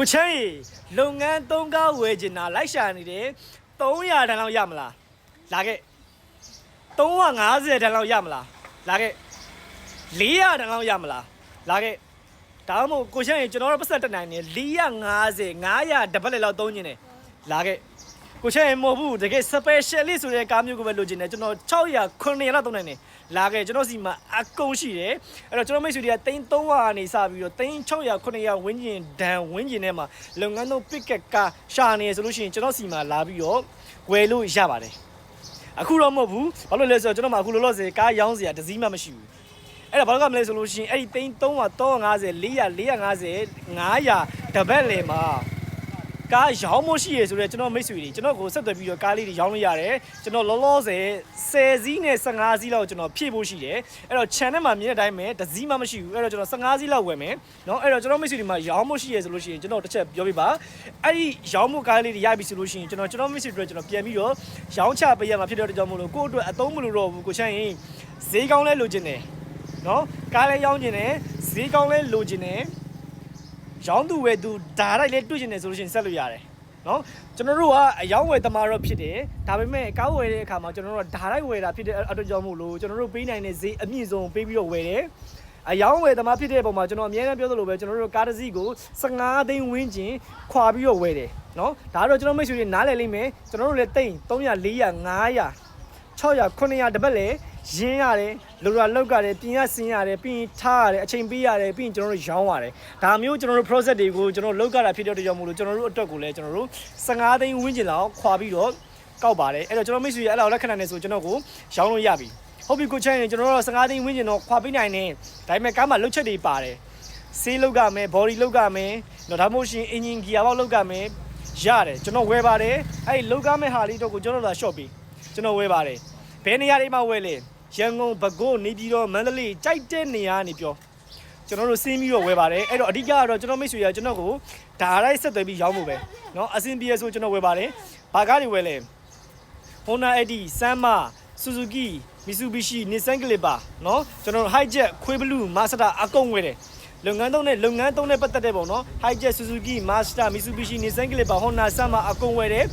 ကိုချမ်းရီလုပ်ငန်း3ကားဝယ်ချင်တာလိုက်ရှာနေတယ်300တန်းလောက်ရမလားလာခဲ့350တန်းလောက်ရမလားလာခဲ့400တန်းလောက်ရမလားလာခဲ့ဒါမှမဟုတ်ကိုချမ်းရီကျွန်တော်တို့ပတ်သက်တက်နိုင်နေ450 500တပတ်လည်းလောက်သုံးနေတယ်လာခဲ့ကိုချမ်းရီမဟုတ်ဘူးတကယ် specialist ဆိုတဲ့ကားမျိုးကိုပဲလိုချင်တယ်ကျွန်တော်600 900လောက်သုံးနိုင်တယ်လာခဲ့ကျွန်တော်စီမှာအကုန်ရှိတယ်အဲ့တော့ကျွန်တော်မိတ်ဆွေတွေက300ကနေစပြီးတော့600 900ဝင်းကျင်ဒန်ဝင်းကျင်ထဲမှာလုပ်ငန်းသုံး picket ကားရှာနေဆိုလို့ရှိရင်ကျွန်တော်စီမှာလာပြီးတော့ဝယ်လို့ရပါတယ်အခုတော့မဟုတ်ဘူးဘာလို့လဲဆိုတော့ကျွန်တော်မှအခုလောလောဆယ်ကားရောင်းစရာတစ်စီးမှမရှိဘူးအဲ့ဒါဘာလို့ကမလဲဆိုလို့ရှိရင်အဲ့ဒီ300 350 400 450 500တပတ်လည်မှာကားရောင်းမို့ရှိရဆိုတော့ကျွန်တော်မိတ်ဆွေတွေကျွန်တော်ကိုဆက်သွယ်ပြီးတော့ကားလေးတွေရောင်းလို့ရတယ်ကျွန်တော်လောလောဆယ်10စီးနဲ့15စီးလောက်ကျွန်တော်ဖြည့်ဖို့ရှိတယ်အဲ့တော့ channel မှာမြင်တဲ့အတိုင်းပဲတစ်စီးမှမရှိဘူးအဲ့တော့ကျွန်တော်15စီးလောက်ဝယ်မယ်เนาะအဲ့တော့ကျွန်တော်မိတ်ဆွေတွေမှာရောင်းမို့ရှိရဆိုလို့ရှိရင်ကျွန်တော်တစ်ချက်ပြောပြပါအဲ့ဒီရောင်းမို့ကားလေးတွေရပြီဆိုလို့ရှိရင်ကျွန်တော်မိတ်ဆွေတွေကျွန်တော်ပြန်ပြီးတော့ရောင်းချပေးရမှာဖြစ်တဲ့ကြောင့်မို့လို့ကိုယ့်အတွက်အသုံးမလို့တော့ဘူးကိုချမ်းရင်ဈေးကောင်းလဲလိုချင်တယ်เนาะကားလဲရောင်းချင်တယ်ဈေးကောင်းလဲလိုချင်တယ်ရောင်းသူဝယ်သူဒါလိုက်လဲတွေ့ကျင်တယ်ဆိုလို့ရှိရင်ဆက်လို့ရတယ်နော်ကျွန်တော်တို့ကအယောင်းဝယ်သမားတော့ဖြစ်တယ်ဒါပေမဲ့ကားဝယ်တဲ့အခါမှာကျွန်တော်တို့ကဒါလိုက်ဝယ်တာဖြစ်တဲ့အတွက်ကြောင့်မို့လို့ကျွန်တော်တို့ပေးနိုင်တဲ့ဈေးအမြင့်ဆုံးပေးပြီးတော့ဝယ်တယ်အယောင်းဝယ်သမားဖြစ်တဲ့ပုံမှာကျွန်တော်အများကြီးပြောသလိုပဲကျွန်တော်တို့ကားတစ်စီးကို15သိန်းဝန်းကျင်ခွာပြီးတော့ဝယ်တယ်နော်ဒါတော့ကျွန်တော်မိတ်ဆွေတွေနားလည်လိမ့်မယ်ကျွန်တော်တို့လည်းသိန်း300 400 500 600 900တပတ်လေရင်းရတယ်လိုရာလောက်ရတယ်ပြင်ရဆင်းရတယ်ပြီးထားရတယ်အချိန်ပေးရတယ်ပြီးကျွန်တော်တို့ရောင်းရတယ်ဒါမျိုးကျွန်တော်တို့ process တွေကိုကျွန်တော်လောက်ကြတာဖြစ်တဲ့အတွက်ကြောင့်မို့လို့ကျွန်တော်တို့အတွက်ကိုလည်းကျွန်တော်တို့15သိန်းဝန်းကျင်လောက်ခွာပြီးတော့ကောက်ပါတယ်အဲ့တော့ကျွန်တော်မိတ်ဆွေအဲ့လောက်လက်ခံနိုင်နေဆိုကျွန်တော်ကိုရောင်းလို့ရပြီဟုတ်ပြီကိုချမ်းရင်ကျွန်တော်တို့15သိန်းဝန်းကျင်တော့ခွာပေးနိုင်တယ်ဒါပေမဲ့ကားမှာလုတ်ချက်တွေပါတယ်ဆေးလုတ်ကမယ် body လုတ်ကမယ်တော့ဒါမှမဟုတ်ရှင် engine gear ဘောက်လုတ်ကမယ်ရတယ်ကျွန်တော်ဝယ်ပါတယ်အဲ့ဒီလုတ်ကမယ်ဟာလေးတော့ကိုကျွန်တော်လာ shop ပြီးကျွန်တော်ဝယ်ပါတယ်ဘယ်နေရာတွေမှာဝယ်လဲရန်ကုန်ပဲခူးနေပြည်တော်မန္တလေးကြိုက်တဲ့နေရာနေပြောကျွန်တော်တို့စင်းပြီးတော့ဝယ်ပါတယ်အဲ့တော့အဓိကကတော့ကျွန်တော်မိတ်ဆွေကကျွန်တော်ကိုဒါလိုက်ဆက်သွယ်ပြီးရောင်းဖို့ပဲเนาะအစင်ပြေဆိုကျွန်တော်ဝယ်ပါတယ်ဘာကားတွေဝယ်လဲ Honda Eddy Sanma Suzuki Mitsubishi Nissan Clipper เนาะကျွန်တော်တို့ Hijet Quay Blue Mazda အကုန်ဝယ်တယ်လုပ်ငန်းသုံးနဲ့ပတ်သက်တဲ့ပုံเนาะ Hijet Suzuki Mazda Mitsubishi Nissan Clipper Honda Sanma အကုန်ဝယ်တယ်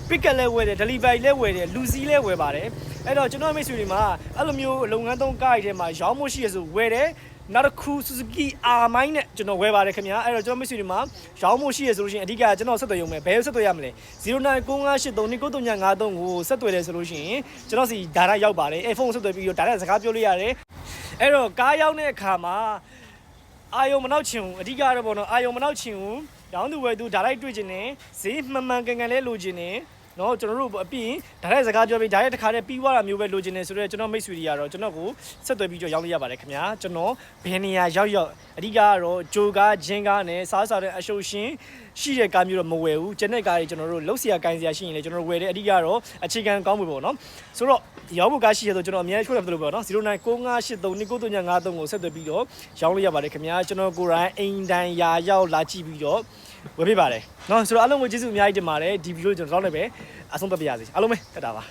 picket လဲဝယ်တယ် delivery လဲဝယ်တယ်လူစီးလဲဝယ်ပါတယ်အဲ့တော့ကျွန်တော်မိတ်ဆွေတွေမှာအဲ့လိုမျိုးလုပ်ငန်းသုံးကားတွေထဲမှာရောင်းမှုရှိရဆိုဝယ်တယ်နောက်တစ်ခု Suzuki R-Mine နဲ့ကျွန်တော်ဝယ်ပါတယ်ခင်ဗျာအဲ့တော့ကျွန်တော်မိတ်ဆွေတွေမှာရောင်းမှုရှိရဆိုလို့ရှိရင်အဓိကကျွန်တော်ဆက်သွယ်ရုံပဲဘယ်လိုဆက်သွယ်ရမလဲ0995839353ကိုဆက်သွယ်တယ်ဆိုလို့ရှိရင်ကျွန်တော်စီ data ရောက်ပါတယ်အဲ့ဖုန်းဆက်သွယ်ပြီးတော့ data စကားပြောလို့ရတယ်အဲ့တော့ကားရောက်တဲ့အခါမှာအာယုံမနောက်ချင်ဘူးအဓိကတော့ပေါ့နော်အာယုံမနောက်ချင်ဘူးရောင်းသူဝယ်သူ data တွေ့ချင်တယ်ဈေးမှန်မှန်ကန်ကန်လဲလိုချင်တယ်နော်ကျွန်တော်တို့အပြင်ဒါရိုက်စကားပြောပြီးဒါရိုက်တစ်ခါတည်းပြီးသွားတာမျိုးပဲလိုချင်နေဆိုတော့ကျွန်တော်မိတ်ဆွေတွေကတော့ကျွန်တော်ကိုဆက်သွယ်ပြီးတော့ရောင်းလို့ရပါတယ်ခင်ဗျာကျွန်တော်ဘယ်နေရာရောက်အဓိကကတော့ဂျိုကားဂျင်းကားနဲ့စားတဲ့အရှုပ်ရှင်ရှိတဲ့ကားမျိုးတော့မဝယ်ဘူးကျန်တဲ့ကားတွေကျွန်တော်တို့လှုပ်เสียကိုင်းเสียရှိရင်လေကျွန်တော်တို့ဝယ်တယ်အဓိကတော့အခြေခံကောင်းမှုပေါ့နော်ဆိုတော့ရောင်းဖို့ကားရှိရဆိုကျွန်တော်အများကြီးထုတ်တယ်လို့ပြောနော်0995839353ကိုဆက်သွယ်ပြီးတော့ရောင်းလို့ရပါတယ်ခင်ဗျာကျွန်တော်ကိုယ်တိုင်အိမ်တန်ရာရောက်လာကြည့်ပြီးတော့ဝယ်ပေးပါတယ်နော်ဆိုတော့အားလုံးကိုကျေးဇူးအများကြီးတင်ပါတယ်ဒီဗီဒီယိုကျွန်တော်တော့လည်းပဲအဆုံးသတ်ပြရစီအားလုံးပဲတက်တာပါ